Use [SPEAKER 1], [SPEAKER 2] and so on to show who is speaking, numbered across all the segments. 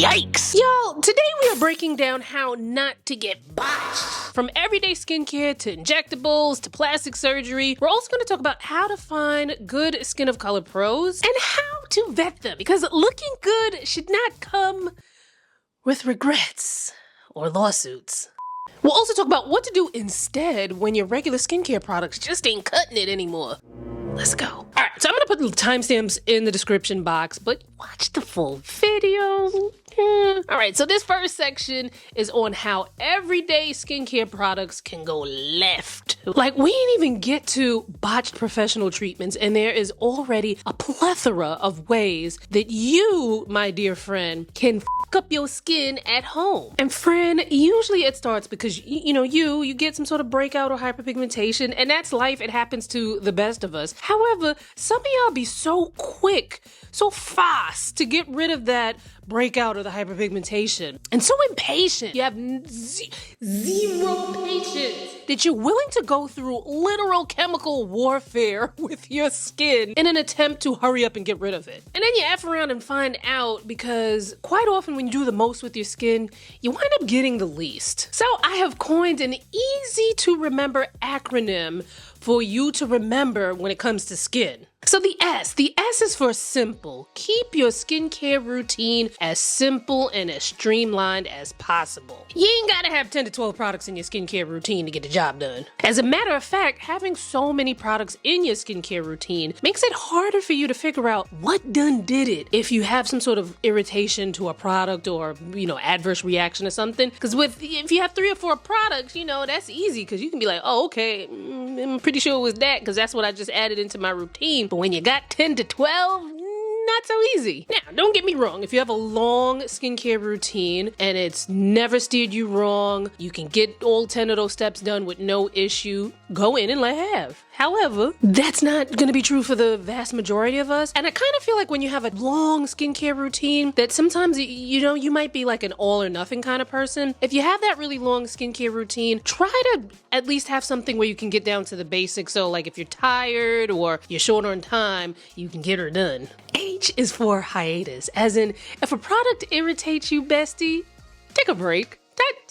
[SPEAKER 1] Yikes! Y'all, today we are breaking down how not to get botched. From everyday skincare to injectables to plastic surgery, we're also going to talk about how to find good skin of color pros and how to vet them, because looking good should not come with regrets or lawsuits. We'll also talk about what to do instead when your regular skincare products just ain't cutting it anymore. Let's go. All right, so I'm gonna put the timestamps in the description box, but watch the full video. All right, so this first section is on how everyday skincare products can go left. Like, we didn't even get to botched professional treatments, and there is already a plethora of ways that you, my dear friend, can f up your skin at home. And friend, usually it starts because, you get some sort of breakout or hyperpigmentation, and that's life. It happens to the best of us. However, some of y'all be so quick, so fast to get rid of that breakout or the hyperpigmentation, and so impatient. You have zero patience that you're willing to go through literal chemical warfare with your skin in an attempt to hurry up and get rid of it. And then you F around and find out, because quite often when you do the most with your skin, you wind up getting the least. So I have coined an easy to remember acronym for you to remember when it comes to skin. So the S is for simple. Keep your skincare routine as simple and as streamlined as possible. You ain't gotta have 10 to 12 products in your skincare routine to get the job done. As a matter of fact, having so many products in your skincare routine makes it harder for you to figure out what done did it if you have some sort of irritation to a product or, adverse reaction or something. Because if you have 3 or 4 products, that's easy, because you can be like, oh, okay, I'm pretty sure it was that because that's what I just added into my routine. But when you got 10 to 12, not so easy. Now, don't get me wrong. If you have a long skincare routine and it's never steered you wrong, you can get all 10 of those steps done with no issue, go in and let have. However, that's not going to be true for the vast majority of us. And I kind of feel like when you have a long skincare routine, that sometimes, you might be like an all or nothing kind of person. If you have that really long skincare routine, try to at least have something where you can get down to the basics. So like if you're tired or you're short on time, you can get her done. H is for hiatus, as in if a product irritates you, bestie, take a break.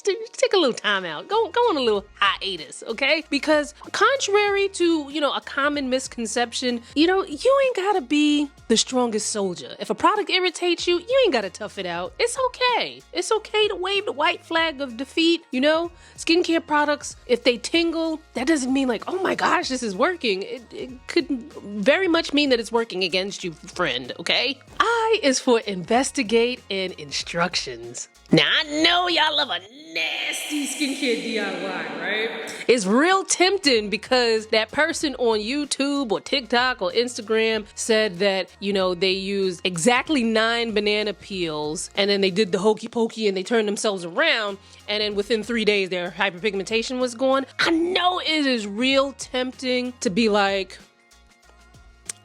[SPEAKER 1] Take a little time out. Go on a little hiatus, okay? Because contrary to, a common misconception, you ain't gotta be the strongest soldier. If a product irritates you, you ain't gotta tough it out. It's okay. It's okay to wave the white flag of defeat, Skincare products, if they tingle, that doesn't mean like, oh my gosh, this is working. It could very much mean that it's working against you, friend, okay? I is for investigate and instructions. Now, I know y'all love a nasty skincare DIY, right? It's real tempting because that person on YouTube or TikTok or Instagram said that, they used exactly 9 banana peels and then they did the hokey pokey and they turned themselves around, and then within 3 days their hyperpigmentation was gone. I know it is real tempting to be like,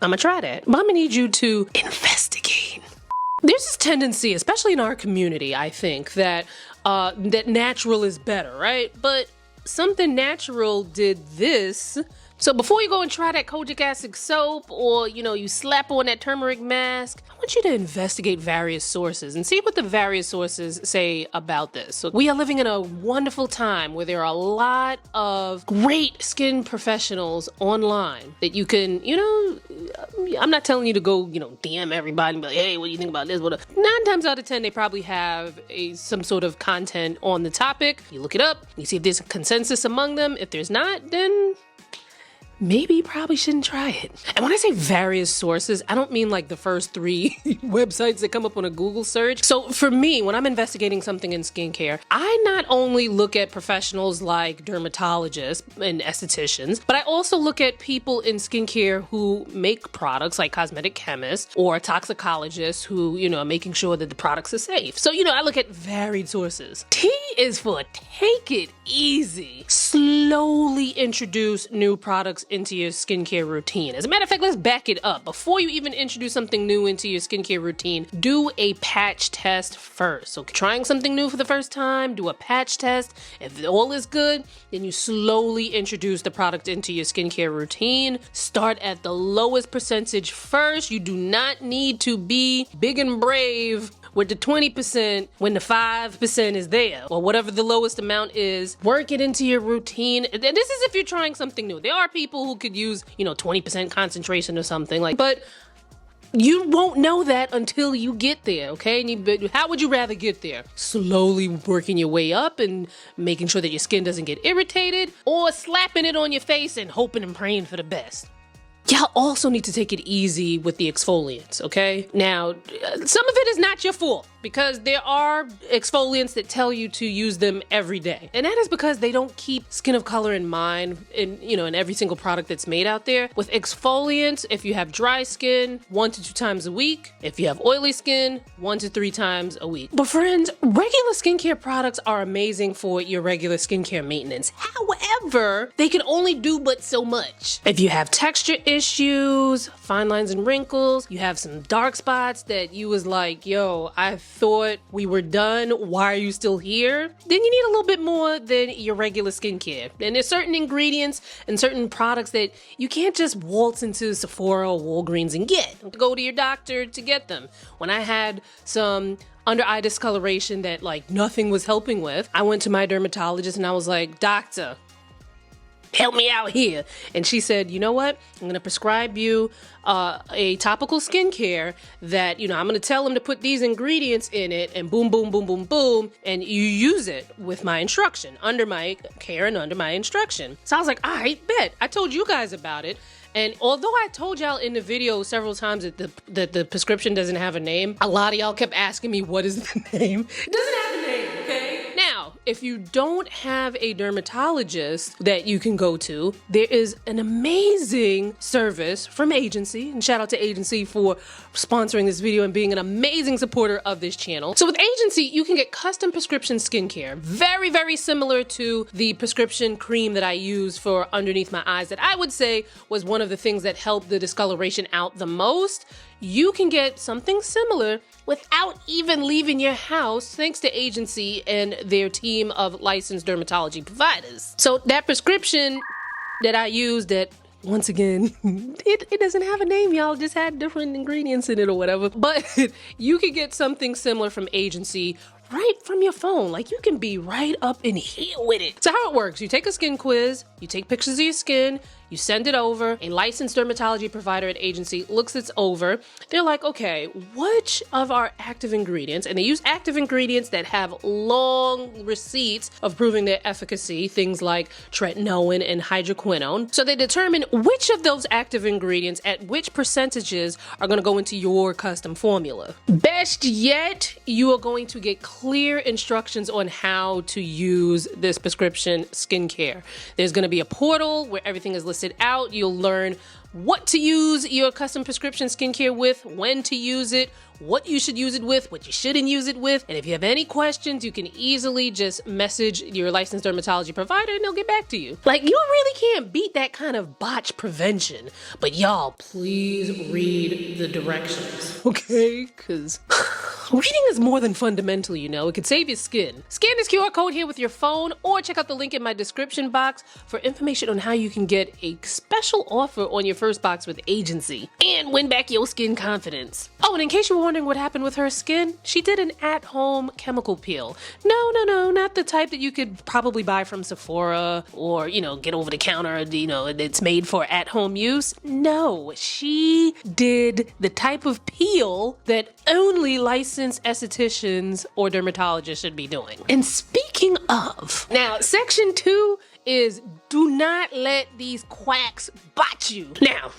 [SPEAKER 1] I'm gonna try that, but I'm gonna need you to investigate. There's this tendency, especially in our community, I think, that that natural is better, right? But something natural did this. So before you go and try that kojic acid soap or, you slap on that turmeric mask, I want you to investigate various sources and see what the various sources say about this. So we are living in a wonderful time where there are a lot of great skin professionals online that you can, I'm not telling you to go, DM everybody and be like, hey, what do you think about this? 9 times out of 10, they probably have some sort of content on the topic. You look it up, you see if there's a consensus among them. If there's not, then maybe you probably shouldn't try it. And when I say various sources, I don't mean like the first 3 websites that come up on a Google search. So for me, when I'm investigating something in skincare, I not only look at professionals like dermatologists and estheticians, but I also look at people in skincare who make products like cosmetic chemists or toxicologists who, are making sure that the products are safe. So, I look at varied sources. T is for take it easy. Slowly introduce new products into your skincare routine. As a matter of fact, let's back it up. Before you even introduce something new into your skincare routine, do a patch test first. So trying something new for the first time, do a patch test. If all is good, then you slowly introduce the product into your skincare routine. Start at the lowest percentage first. You do not need to be big and brave with the 20% when the 5% is there, or whatever the lowest amount is. Work it into your routine. And this is if you're trying something new. There are people who could use, 20% concentration or something like, but you won't know that until you get there, okay? And how would you rather get there? Slowly working your way up and making sure that your skin doesn't get irritated, or slapping it on your face and hoping and praying for the best? Y'all also need to take it easy with the exfoliants, okay? Now, some of it is not your fault, because there are exfoliants that tell you to use them every day. And that is because they don't keep skin of color in mind in every single product that's made out there. With exfoliants, if you have dry skin, 1 to 2 times a week. If you have oily skin, 1 to 3 times a week. But friends, regular skincare products are amazing for your regular skincare maintenance. However, they can only do but so much. If you have texture issues, fine lines and wrinkles, you have some dark spots that you was like, yo, I thought we were done, why are you still here? Then you need a little bit more than your regular skincare. And there's certain ingredients and certain products that you can't just waltz into Sephora or Walgreens and get. Go to your doctor to get them. When I had some under eye discoloration that like nothing was helping with, I went to my dermatologist and I was like, doctor, help me out here. And she said, you know what? I'm going to prescribe you a topical skincare that, I'm going to tell them to put these ingredients in it and boom, boom, boom, boom, boom. And you use it with my instruction, under my care and under my instruction. So I was like, all right, bet. I told you guys about it. And although I told y'all in the video several times that the prescription doesn't have a name, a lot of y'all kept asking me, what is the name? It doesn't have a name, okay? Now, if you don't have a dermatologist that you can go to, there is an amazing service from Agency, and shout out to Agency for sponsoring this video and being an amazing supporter of this channel. So with Agency, you can get custom prescription skincare, very, very similar to the prescription cream that I use for underneath my eyes that I would say was one of the things that helped the discoloration out the most. You can get something similar without even leaving your house, thanks to Agency and their team of licensed dermatology providers. So that prescription that I used, that once again, it doesn't have a name, y'all, just had different ingredients in it or whatever, but you can get something similar from Agency right from your phone. Like, you can be right up in here with it. So how it works, you take a skin quiz, you take pictures of your skin, you send it over, a licensed dermatology provider at Agency looks it over. They're like, okay, which of our active ingredients, and they use active ingredients that have long receipts of proving their efficacy, things like tretinoin and hydroquinone. So they determine which of those active ingredients at which percentages are going to go into your custom formula. Best yet, you are going to get clear instructions on how to use this prescription skincare. There's going to be a portal where everything is listed out. You'll learn what to use your custom prescription skincare with, when to use it, what you should use it with, what you shouldn't use it with. And if you have any questions, you can easily just message your licensed dermatology provider and they'll get back to you. Like, you really can't beat that kind of botch prevention. But y'all, please read the directions, okay? Because reading is more than fundamental, It could save your skin. Scan this QR code here with your phone or check out the link in my description box for information on how you can get a special offer on your first box with Agency and win back your skin confidence. Oh, and in case you were wondering what happened with her skin, she did an at-home chemical peel. No, not the type that you could probably buy from Sephora or, get over the counter, it's made for at-home use. No, she did the type of peel that only licensed estheticians or dermatologists should be doing. And speaking of, now section 2 is do not let these quacks botch you. Now,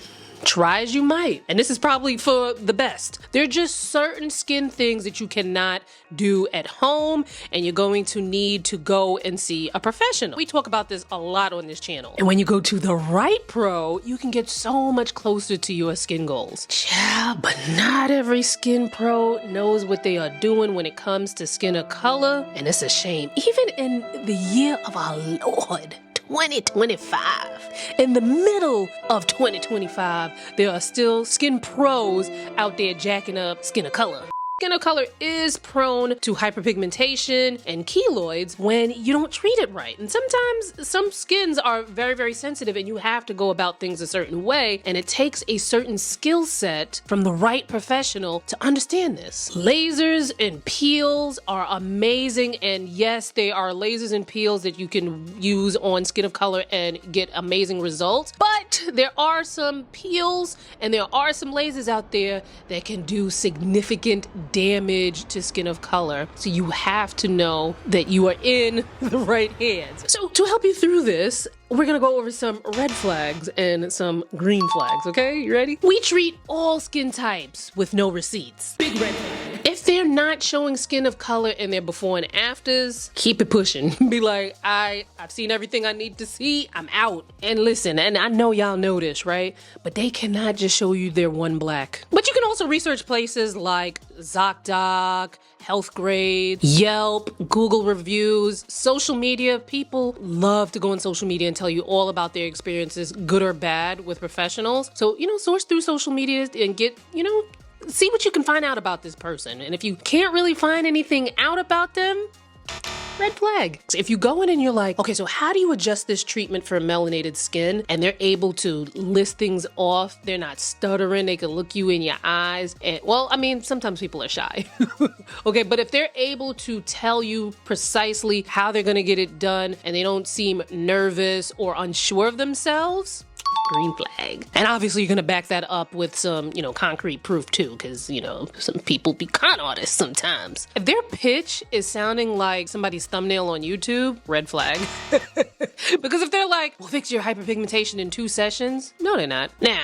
[SPEAKER 1] try as you might, and this is probably for the best. There are just certain skin things that you cannot do at home, and you're going to need to go and see a professional. We talk about this a lot on this channel. And when you go to the right pro, you can get so much closer to your skin goals. Yeah, but not every skin pro knows what they are doing when it comes to skin of color, and it's a shame. Even in the year of our Lord, 2025. In the middle of 2025, there are still skin pros out there jacking up skin of color. Skin of color is prone to hyperpigmentation and keloids when you don't treat it right. And sometimes some skins are very, very sensitive and you have to go about things a certain way. And it takes a certain skill set from the right professional to understand this. Lasers and peels are amazing. And yes, they are lasers and peels that you can use on skin of color and get amazing results. But there are some peels and there are some lasers out there that can do significant damage to skin of color. So you have to know that you are in the right hands. So to help you through this, we're gonna go over some red flags and some green flags, okay? You ready? We treat all skin types with no receipts. Big red flag. If they're not showing skin of color in their before and afters, keep it pushing. Be like, I've seen everything I need to see, I'm out. And listen, and I know y'all know this, right? But they cannot just show you their one black. But you can also research places like ZocDoc, Healthgrade, Yelp, Google reviews, social media. People love to go on social media and tell you all about their experiences, good or bad, with professionals. So, source through social media and get, see what you can find out about this person. And if you can't really find anything out about them, red flag. If you go in and you're like, okay, so how do you adjust this treatment for melanated skin? And they're able to list things off. They're not stuttering. They can look you in your eyes. And well, I mean, sometimes people are shy. Okay, but if they're able to tell you precisely how they're going to get it done and they don't seem nervous or unsure of themselves, green flag. And obviously you're gonna back that up with some, concrete proof too, because, some people be con artists sometimes. If their pitch is sounding like somebody's thumbnail on YouTube, red flag. Because if they're like, we'll fix your hyperpigmentation in 2 sessions, no, they're not. Nah.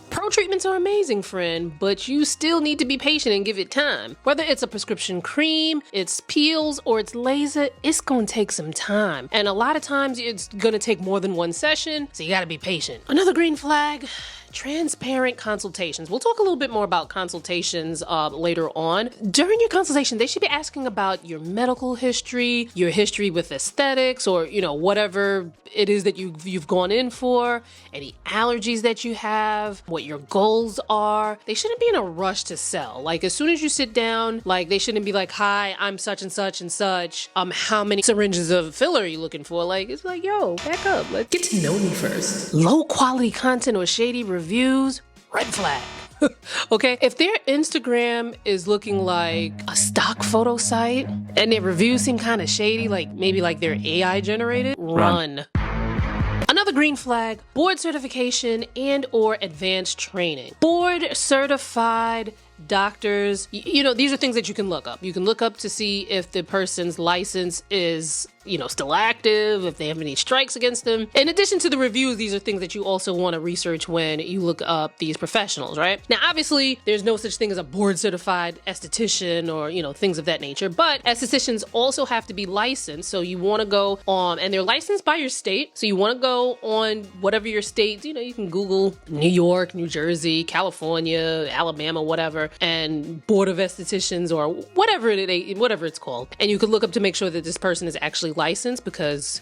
[SPEAKER 1] Pro treatments are amazing, friend, but you still need to be patient and give it time. Whether it's a prescription cream, it's peels, or it's laser, it's gonna take some time. And a lot of times it's gonna take more than 1 session, so you gotta be patient. Another green flag, transparent consultations. We'll talk a little bit more about consultations later on. During your consultation, they should be asking about your medical history, your history with aesthetics, or whatever it is that you've gone in for, any allergies that you have, what your goals are. They shouldn't be in a rush to sell. Like as soon as you sit down, like they shouldn't be like, hi, I'm such and such and such. How many syringes of filler are you looking for? Like it's like, yo, back up. Let's get to know me first. Low quality content or shady reviews, red flag. Okay, if their Instagram is looking like a stock photo site and their reviews seem kind of shady, like maybe like they're AI generated, run. Another green flag, board certification and or advanced training. Board certified doctors, these are things that you can look up. You can look up to see if the person's license is, still active, if they have any strikes against them. In addition to the reviews, these are things that you also want to research when you look up these professionals, right? Now, obviously, there's no such thing as a board certified esthetician or, things of that nature, but estheticians also have to be licensed. So you want to go on, and they're licensed by your state. So you want to go on whatever your state, you can Google New York, New Jersey, California, Alabama, whatever, and Board of Estheticians or whatever it's called. And you could look up to make sure that this person is actually licensed, because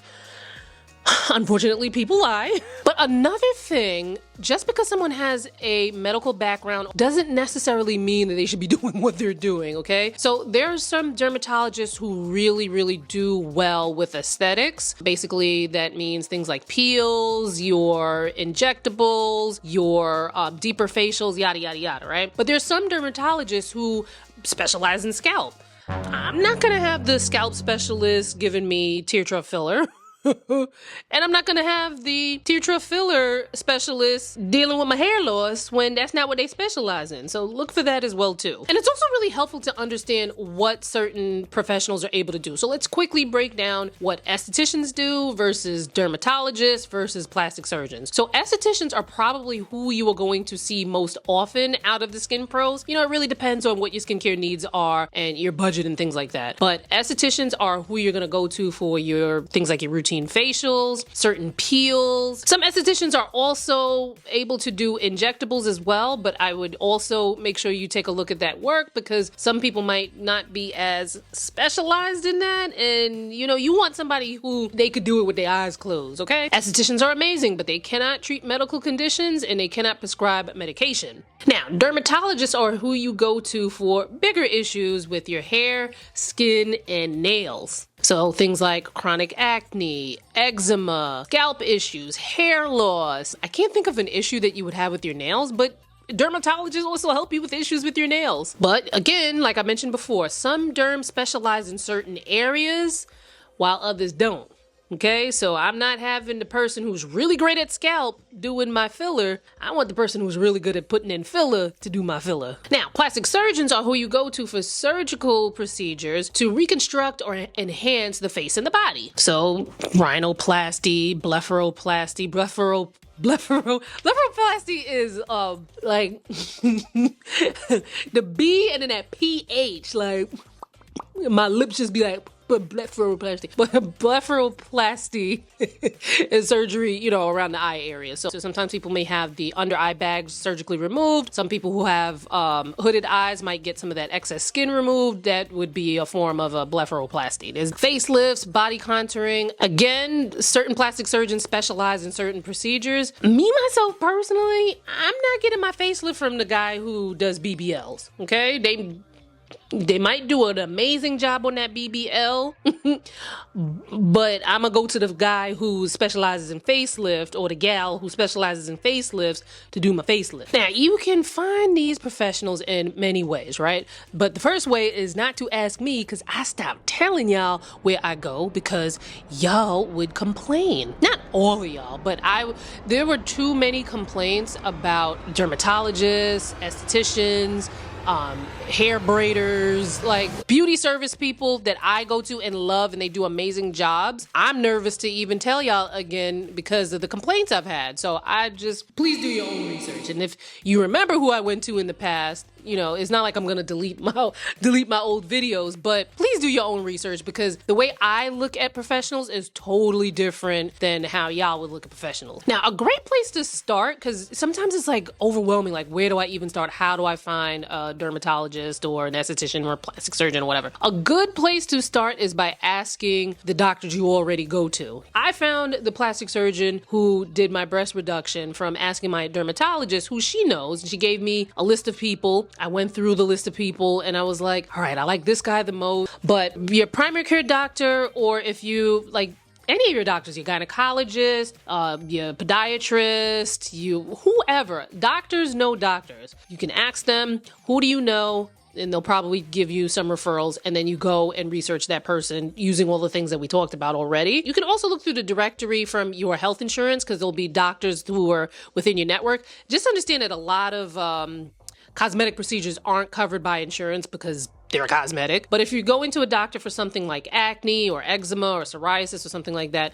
[SPEAKER 1] unfortunately people lie. But another thing, just because someone has a medical background doesn't necessarily mean that they should be doing what they're doing, okay? So there are some dermatologists who really, really do well with aesthetics. Basically, that means things like peels, your injectables, your deeper facials, yada, yada, yada, right? But there's some dermatologists who specialize in scalp. I'm not gonna have the scalp specialist giving me tear trough filler. And I'm not gonna have the tear trough filler specialist dealing with my hair loss when that's not what they specialize in. So look for that as well too. And it's also really helpful to understand what certain professionals are able to do. So let's quickly break down what estheticians do versus dermatologists versus plastic surgeons. So estheticians are probably who you are going to see most often out of the skin pros. It really depends on what your skincare needs are and your budget and things like that. But estheticians are who you're gonna go to for your things like your routine routine facials, certain peels. Some estheticians are also able to do injectables as well, but I would also make sure you take a look at that work because some people might not be as specialized in that, and you want somebody who they could do it with their eyes closed, okay? Estheticians are amazing, but they cannot treat medical conditions and they cannot prescribe medication. Now, dermatologists are who you go to for bigger issues with your hair, skin, and nails. So things like chronic acne, eczema, scalp issues, hair loss. I can't think of an issue that you would have with your nails, but dermatologists also help you with issues with your nails. But again, like I mentioned before, some derms specialize in certain areas while others don't. Okay, so I'm not having the person who's really great at scalp doing my filler. I want the person who's really good at putting in filler to do my filler. Now, plastic surgeons are who you go to for surgical procedures to reconstruct or enhance the face and the body. So, rhinoplasty, blepharoplasty, blepharoplasty is like the B and then that PH, like my lips just be like blepharoplasty. But blepharoplasty is surgery, around the eye area. So sometimes people may have the under eye bags surgically removed. Some people who have hooded eyes might get some of that excess skin removed. That would be a form of a blepharoplasty. There's facelifts, body contouring. Again, certain plastic surgeons specialize in certain procedures. Me, myself, personally, I'm not getting my facelift from the guy who does BBLs, okay? They might do an amazing job on that BBL, but I'm gonna go to the guy who specializes in facelift or the gal who specializes in facelifts to do my facelift. Now, you can find these professionals in many ways, right? But the first way is not to ask me because I stopped telling y'all where I go because y'all would complain. Not all of y'all, but there were too many complaints about dermatologists, estheticians, hair braiders, like beauty service people that I go to and love and they do amazing jobs. I'm nervous to even tell y'all again because of the complaints I've had. So please do your own research. And if you remember who I went to in the past, it's not like I'm gonna delete my old videos, but please do your own research because the way I look at professionals is totally different than how y'all would look at professionals. Now, a great place to start, because sometimes it's like overwhelming, like where do I even start? How do I find a dermatologist or an esthetician or a plastic surgeon or whatever? A good place to start is by asking the doctors you already go to. I found the plastic surgeon who did my breast reduction from asking my dermatologist who she knows, and she gave me a list of people. I went through the list of people and I was like, all right, I like this guy the most. But your primary care doctor, or if you like any of your doctors, your gynecologist, your podiatrist, whoever, doctors know doctors. You can ask them, who do you know? And they'll probably give you some referrals, and then you go and research that person using all the things that we talked about already. You can also look through the directory from your health insurance because there'll be doctors who are within your network. Just understand that a lot of cosmetic procedures aren't covered by insurance because they're cosmetic. But if you're going to a doctor for something like acne or eczema or psoriasis or something like that,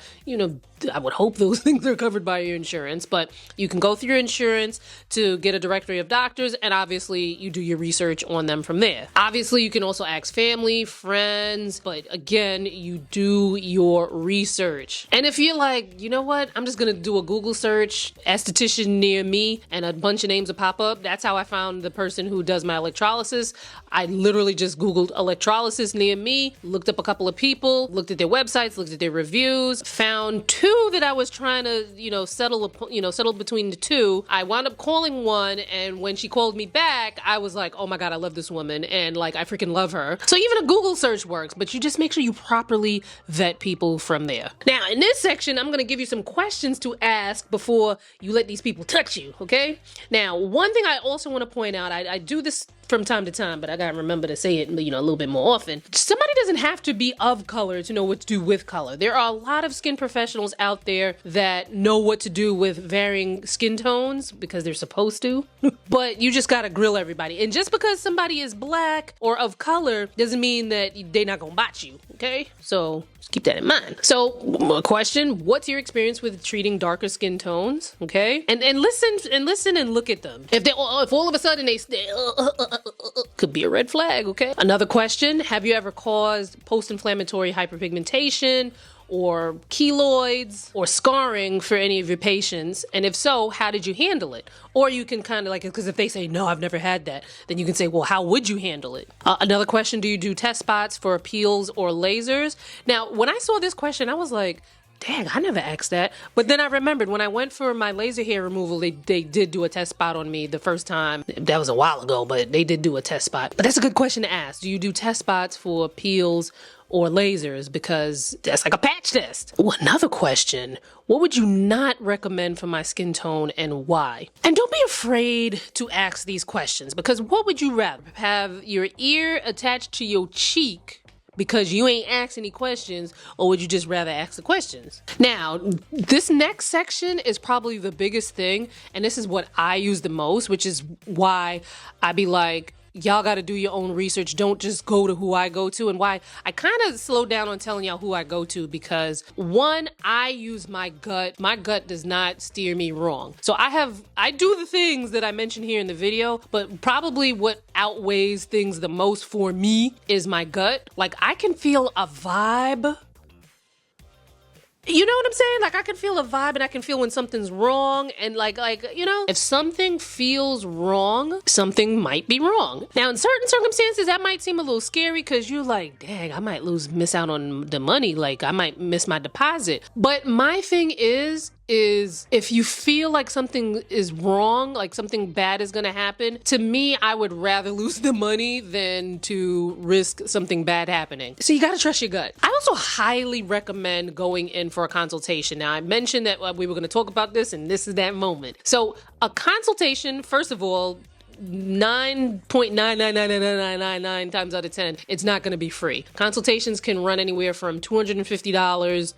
[SPEAKER 1] I would hope those things are covered by your insurance. But you can go through your insurance to get a directory of doctors, and obviously you do your research on them from there. Obviously, you can also ask family, friends, but again, you do your research. And if you're like, you know what, I'm just gonna do a Google search, esthetician near me, and a bunch of names will pop up. That's how I found the person who does my electrolysis. I literally just Googled electrolysis near me, looked up a couple of people, looked at their websites, looked at their reviews, found two that I was trying to, settle between the two. I wound up calling one, and when she called me back, I was like, oh my God, I love this woman, and like, I freaking love her. So even a Google search works, but you just make sure you properly vet people from there. Now, in this section, I'm gonna give you some questions to ask before you let these people touch you, okay? Now, one thing I also wanna point out, I do this from time to time, but I gotta remember to say it, a little bit more often. Somebody doesn't have to be of color to know what to do with color. There are a lot of skin professionals out there that know what to do with varying skin tones because they're supposed to, but you just gotta grill everybody. And just because somebody is black or of color doesn't mean that they're not gonna botch you, okay? So just keep that in mind. So, a question, what's your experience with treating darker skin tones, okay? And listen and look at them. If all of a sudden they could be a red flag, okay? Another question, have you ever caused post-inflammatory hyperpigmentation or keloids or scarring for any of your patients? And if so, how did you handle it? Or you can kind of like, because if they say, no, I've never had that, then you can say, well, how would you handle it? Another question, do you do test spots for peels or lasers? Now, when I saw this question, I was like, dang, I never asked that. But then I remembered when I went for my laser hair removal, they did do a test spot on me the first time. That was a while ago, but they did do a test spot. But that's a good question to ask. Do you do test spots for peels or lasers? Because that's like a patch test. Ooh, another question. What would you not recommend for my skin tone and why? And don't be afraid to ask these questions, because what would you rather? Have your ear attached to your cheek because you ain't asked any questions, or would you just rather ask the questions? Now, this next section is probably the biggest thing, and this is what I use the most, which is why I be like, y'all got to do your own research. Don't just go to who I go to, and why I kind of slowed down on telling y'all who I go to, because one, I use my gut. My gut does not steer me wrong. So I do the things that I mentioned here in the video, but probably what outweighs things the most for me is my gut. Like, I can feel a vibe. You know what I'm saying? Like, I can feel a vibe, and I can feel when something's wrong, and like, you know, if something feels wrong, something might be wrong. Now, in certain circumstances, that might seem a little scary, because you're like, dang, I might miss out on the money. Like, I might miss my deposit. But my thing is if you feel like something is wrong, like something bad is gonna happen, to me, I would rather lose the money than to risk something bad happening. So you gotta trust your gut. I also highly recommend going in for a consultation. Now, I mentioned that we were gonna talk about this, and this is that moment. So a consultation, first of all, 9.9999999 times out of 10, it's not going to be free. Consultations can run anywhere from $250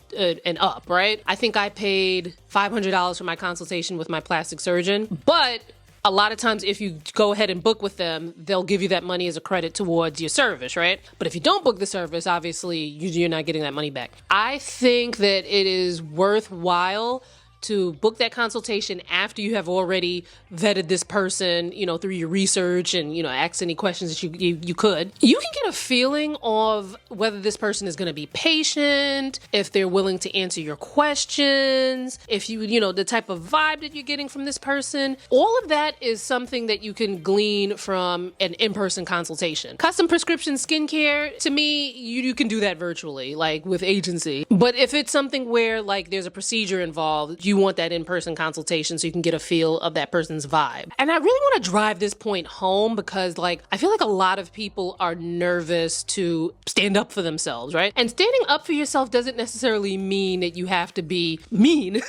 [SPEAKER 1] and up, right? I think I paid $500 for my consultation with my plastic surgeon, but a lot of times if you go ahead and book with them, they'll give you that money as a credit towards your service, right? But if you don't book the service, obviously you're not getting that money back. I think that it is worthwhile to book that consultation after you have already vetted this person, you know, through your research and, you know, ask any questions that you could. You can get a feeling of whether this person is going to be patient, if they're willing to answer your questions, if you know, the type of vibe that you're getting from this person. All of that is something that you can glean from an in-person consultation. Custom prescription skincare, to me, you can do that virtually, like with agency. But if it's something where like there's a procedure involved, you want that in-person consultation so you can get a feel of that person's vibe. And I really want to drive this point home, because like I feel like a lot of people are nervous to stand up for themselves, right? And standing up for yourself doesn't necessarily mean that you have to be mean.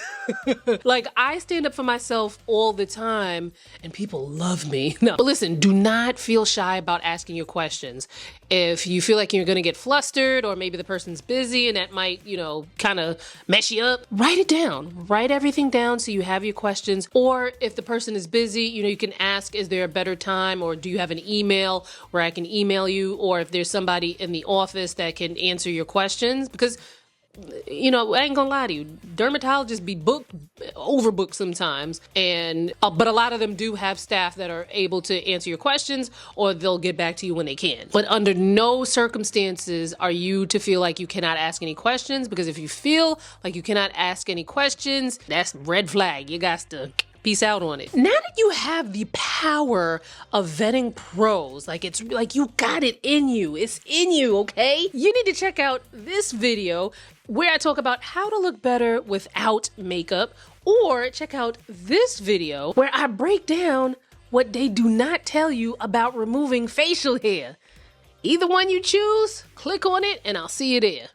[SPEAKER 1] Like, I stand up for myself all the time and people love me. No, but listen, do not feel shy about asking your questions. If you feel like you're going to get flustered, or maybe the person's busy and that might, you know, kind of mess you up, write it down. Write everything down so you have your questions. Or if the person is busy, you know, you can ask, is there a better time, or do you have an email where I can email you, or if there's somebody in the office that can answer your questions. Because, you know, I ain't gonna lie to you, dermatologists be overbooked sometimes, and but a lot of them do have staff that are able to answer your questions, or they'll get back to you when they can. But under no circumstances are you to feel like you cannot ask any questions, because if you feel like you cannot ask any questions, that's red flag. You got to peace out on it. Now that you have the power of vetting pros, like it's like you got it in you, it's in you, okay? You need to check out this video where I talk about how to look better without makeup, or check out this video where I break down what they do not tell you about removing facial hair. Either one you choose, click on it and I'll see you there.